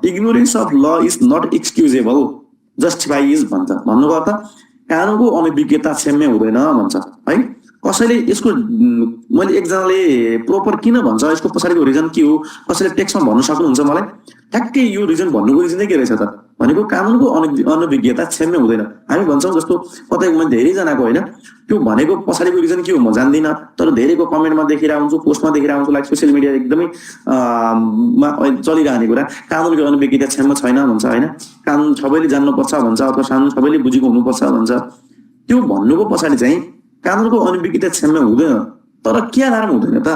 ignorance of law is not excusable, justify is भन्छ। भन्नुको अर्थ कानुनको अनभिज्ञता क्षम्य हुँदैन भन्छ है। कसैले यसको मैले एकजनाले प्रोपर किन भन्छ यसको पछाडिको रिजन के हो कसैले टेक्स्टमा भन्न सक्नुहुन्छ मलाई? ठ्याक्कै यो रिजन भन्नुको रिजन चाहिँ के रहेछ त भनेको कानुनको अनभिज्ञता क्षम्य हुँदैन। हामी भन्छौँ जस्तो कतैमा धेरैजनाको होइन त्यो भनेको पछाडिको रिजन के हो म जान्दिनँ, तर धेरैको कमेन्टमा देखिरहेको हुन्छु, पोस्टमा देखिरहेको हुन्छु, लाइक सोसियल मिडिया एकदमै चलिरहने कुरा कानुनको अनभिज्ञता क्षम्य छैन भन्छ होइन। कानुन सबैले जान्नुपर्छ भन्छ अथवा कानुन सबैले बुझेको हुनुपर्छ भन्छ। त्यो भन्नुको पछाडि चाहिँ कानुनको अनभिज्ञता क्षम्य हुँदैन, तर के आधारमा हुँदैन त?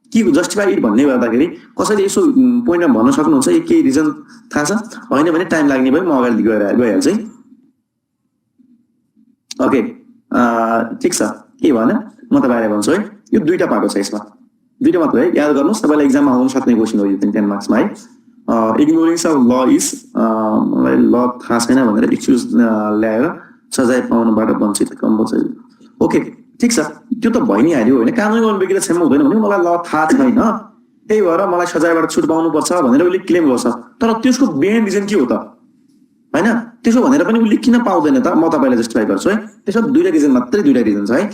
के जस्टिफाइड भन्ने गर्दाखेरि कसैले यसो पोइन्टमा भन्न सक्नुहुन्छ केही रिजन थाहा छ? होइन भने टाइम लाग्ने भयो, म अगाडि गइहाल्छु है। ओके ठिक छ, के भन म तपाईँलाई भन्छु है। यो दुईटा पाटो छ, यसमा दुईटा मात्र है, याद गर्नुहोस्। तपाईँलाई एक्जाममा आउनु सक्ने क्वेसन हो यो 10 मार्क्समा है। इग्नोरेन्स अफ ल इज मलाई ल थाहा छैन भनेर एक्सक्युज ल्याएर सजाय पाउनुबाट वञ्चित कम्पलसरी। ओके ठिक छ, त्यो त भइ नै हाल्यो होइन। कानुनको अनभिज्ञता क्षम्य हुँदैन भने मलाई ल थाहा छैन त्यही भएर मलाई सजायबाट छुट पाउनुपर्छ भनेर उसले क्लेम गर्छ, तर त्यसको मेन रिजन के हो त होइन? त्यसो भनेर पनि उसले किन पाउँदैन त? म तपाईँलाई जस्टिफाई गर्छु है। त्यसमा दुईटा रिजन मात्रै, दुईटा रिजन छ है।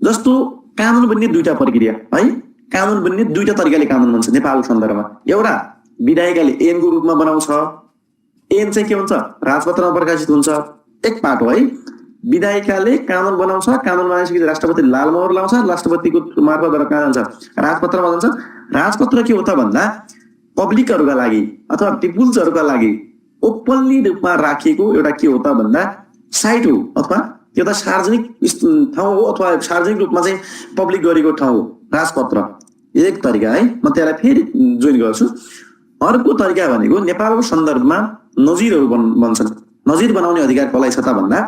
जस्तो कानुन बन्ने दुईटा प्रक्रिया है, कानुन बन्ने दुईटा तरिकाले कानुन बन्छ नेपालको सन्दर्भमा। एउटा विधायिकाले ऐनको रूपमा बनाउँछ, ऐन चाहिँ के हुन्छ राजपत्रमा प्रकाशित हुन्छ, एक पाटो है। विधायिकाले कानुन बनाउँछ, कानुन बनाएपछि राष्ट्रपति लालमोहर लाउँछ, राष्ट्रपतिको मार्फतबाट कहाँ जान्छ राजपत्रमा जान्छ। राजपत्र के हो त भन्दा पब्लिकहरूका लागि अथवा पिपुल्सहरूका लागि ओपनली रूपमा राखिएको एउटा के हो त भन्दा साइट हो अथवा एउटा सार्वजनिक ठाउँ हो अथवा सार्वजनिक रूपमा चाहिँ पब्लिक गरेको ठाउँ हो राजपत्र। एक तरिका है, म त्यसलाई फेरि जोइन गर्छु। अर्को तरिका भनेको नेपालको सन्दर्भमा नजिरहरू बन्छन्। नजिर बनाउने अधिकार कसलाई छ त भन्दा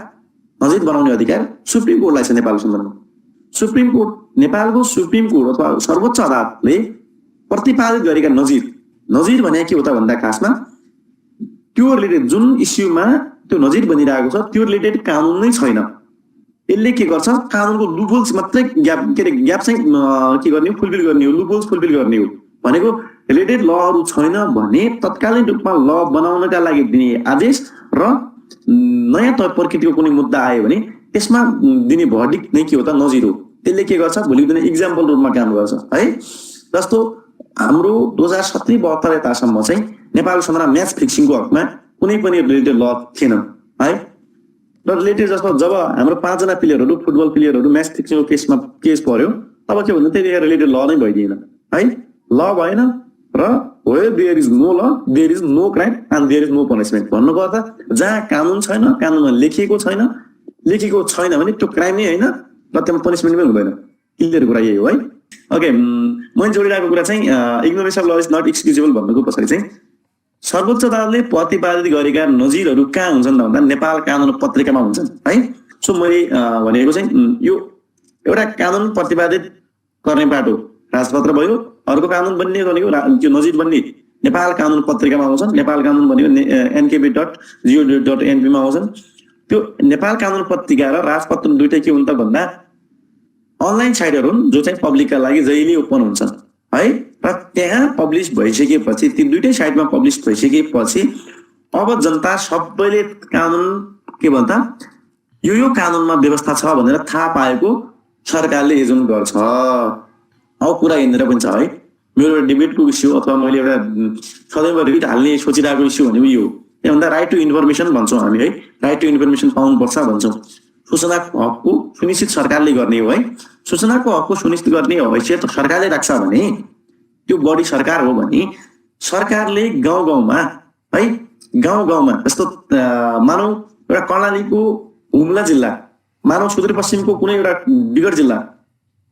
नजिर बनाउने अधिकार सुप्रिम कोर्टलाई छ नेपालको सन्दर्भमा। सुप्रिम कोर्ट, नेपालको सुप्रिम कोर्ट अथवा सर्वोच्च अदालतले प्रतिपादित गरेका नजिर, नजिर भने के हो त भन्दा खासमा त्यो रिलेटेड जुन इस्युमा त्यो नजिर बनिरहेको छ त्यो रिलेटेड कानुन नै छैन। यसले के गर्छ कानुनको लुपहोल्स मात्रै ग्याप चाहिँ के गर्ने हो फुलफिल गर्ने हो, लुपहोल्स फुलफिल गर्ने हो। भनेको रिलेटेड लहरू छैन भने तत्कालीन रूपमा ल बनाउनका लागि दिने आदेश र नयाँ प्रकृतिको कुनै मुद्दा आयो भने त्यसमा दिने भर्डिक्ट नै के हो त नजिर हो। त्यसले के गर्छ भोलिको दिन इक्जाम्पल रूपमा काम गर्छ है। जस्तो हाम्रो 2070-72 यतासम्म चाहिँ नेपालको सन्दर्भमा म्याच फिक्सिङको हकमा कुनै पनि रिलेटेड ल थिएन है। र रिलेटेड जस्तो जब हाम्रो 5 जना प्लेयरहरू फुटबल प्लेयरहरू म्याच फिक्सिङको केस पर्यो तब के भन्दा त्यही रिलेटेड ल नै भइदिएन है। ल भएन र where there is no law there is no crime and there is no punishment। भन्नुको अर्थ जहाँ कानुन छैन, कानुनमा लेखिएको छैन भने त्यो क्राइम नै होइन र त्यसमा पनिसमेन्ट पनि हुँदैन। क्लियर कुरा यही हो है। ओके मैले जोडिरहेको कुरा चाहिँ इग्नोरेन्स अफ ल इज नट एक्सक्युजेबल भन्नुको पछाडि चाहिँ सर्वोच्च अदालतले प्रतिपादित गरेका नजिरहरू कहाँ हुन्छन् भन्दा नेपाल कानुन पत्रिकामा हुन्छन् है। सो मैले भनेको चाहिँ यो एउटा कानुन प्रतिपादित गर्ने बाटो राजपत्र भयो, अर्को कानुन बन्ने भनेको त्यो नजिर बन्ने नेपाल कानुन पत्रिकामा आउँछन्। नेपाल कानुन भनेको nkb.go.np मा आउँछन्। त्यो नेपाल कानुन पत्रिका र राजपत्र दुईटै के हुन्छ भन्दा अनलाइन साइटहरू हुन् जो चाहिँ पब्लिकका लागि जहिले ओपन हुन्छन् है। र त्यहाँ पब्लिस भइसकेपछि ती दुईटै साइटमा पब्लिस भइसकेपछि अब जनता सबैले कानुन के भन्छ यो कानुनमा व्यवस्था छ भनेर थाहा पाएको सरकारले एजुम गर्छ। अब कुरा यहाँनिर पनि छ है। मेरो एउटा डिबेटको इस्यु अथवा मैले एउटा सदैव रिट हाल्ने सोचिरहेको इस्यु भनेको यो के भन्दा राइट टु इन्फर्मेसन भन्छौँ हामी है। राइट टु इन्फर्मेसन पाउनुपर्छ भन्छौँ। सूचनाको हकको सुनिश्चित सरकारले गर्ने हो है। सूचनाको हकको सुनिश्चित गर्ने हैसियत सरकारले राख्छ भने त्यो बढी सरकार हो भने सरकारले गाउँ गाउँमा है, गाउँ गाउँमा जस्तो मानौ एउटा कर्णालीको हुम्ला जिल्ला, मानौ सुदूरपश्चिमको कुनै एउटा विगत जिल्ला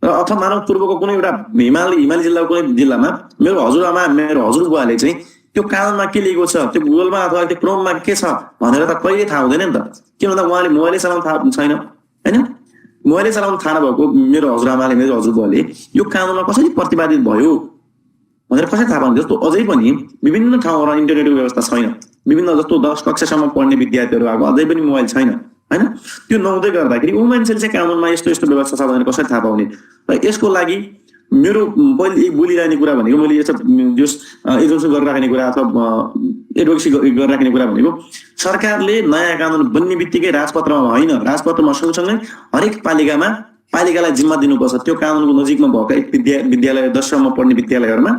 अथवा मानव पूर्वको कुनै एउटा हिमाली जिल्लाको कुनै जिल्लामा मेरो हजुरआमा मेरो हजुरबुवाले चाहिँ त्यो कानुनमा के लेखेको छ त्यो गुगलमा अथवा त्यो क्रोममा के छ भनेर त कहिले थाहा हुँदैन नि त। किन भन्दा उहाँले मोबाइलै चलाउन थाहा छैन होइन। मोबाइलै चलाउन थाहा नभएको मेरो हजुरआमाले मेरो हजुरबुवाले यो कानुनमा कसरी प्रतिपादित भयो भनेर कसरी थाहा पाउने। जस्तो अझै पनि विभिन्न ठाउँमा इन्टरनेटको व्यवस्था छैन। विभिन्न जस्तो 10 कक्षासम्म पढ्ने विद्यार्थीहरू आएको अझै पनि मोबाइल छैन हैन। त्यो नहुँदै गर्दाखेरि ऊ मान्छेले चाहिँ कानुनमा यस्तो यस्तो व्यवस्था छ भनेर कसरी थाहा पाउने। र यसको लागि मेरो पहिले बोलिरहने कुरा भनेको मैले यस्तो एजुम्सन गरिराख्ने कुरा अथवा एडभोकेसी गरिराख्ने कुरा भनेको सरकारले नयाँ कानुन बन्ने बित्तिकै राजपत्रमा होइन, राजपत्रमा सँगसँगै हरेक पालिकालाई जिम्मा दिनुपर्छ। त्यो कानुनको नजिकमा भएका विद्यालय 10मा पढ्ने विद्यालयहरूमा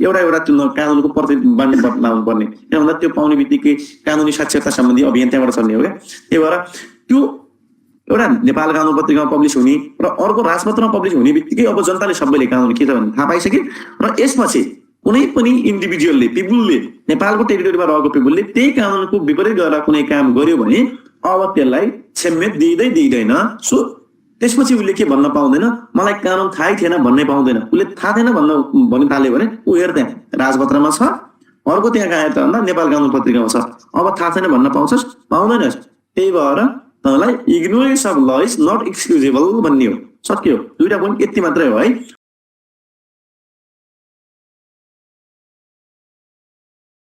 एउटा त्यो कानुनको प्रति बाँड्ने बनाउनु पर्ने। किन भन्दा त्यो पाउने बित्तिकै कानुनी साक्षरता सम्बन्धी अभियान त्यहाँबाट चल्ने हो क्या। त्यही भएर त्यो एउटा नेपाल कानुन पत्रिकामा पब्लिस हुने र अर्को राजपत्रमा पब्लिस हुने बित्तिकै अब जनताले सबैले कानुन के छ भन्ने थाहा पाइसके र यसपछि कुनै पनि इन्डिभिजुअलले पिपुलले नेपालको टेरिटोरीमा रहेको पिपुलले त्यही कानुनको विपरीत गरेर कुनै काम गर्यो भने अब त्यसलाई क्षम्यत दिँदैन। सो त्यसपछि उसले के भन्न पाउँदैन, मलाई कानुन थाहै थिएन भन्नै पाउँदैन। उसले थाहा थिएन भन्न थाल्यो भने ऊ हेर त्यहाँ राजपत्रमा छ, अर्को त्यहाँ कहाँ त भन्दा नेपाल कानुन पत्रिकामा छ, अब थाहा छैन भन्न पाउँछस्, पाउँदैनस्। त्यही भएर तँलाई इग्नोरेन्स अफ ल इज नट एक्सक्युजेबल भन्ने हो। सक्यो। दुईटा पोइन्ट यति मात्रै हो है।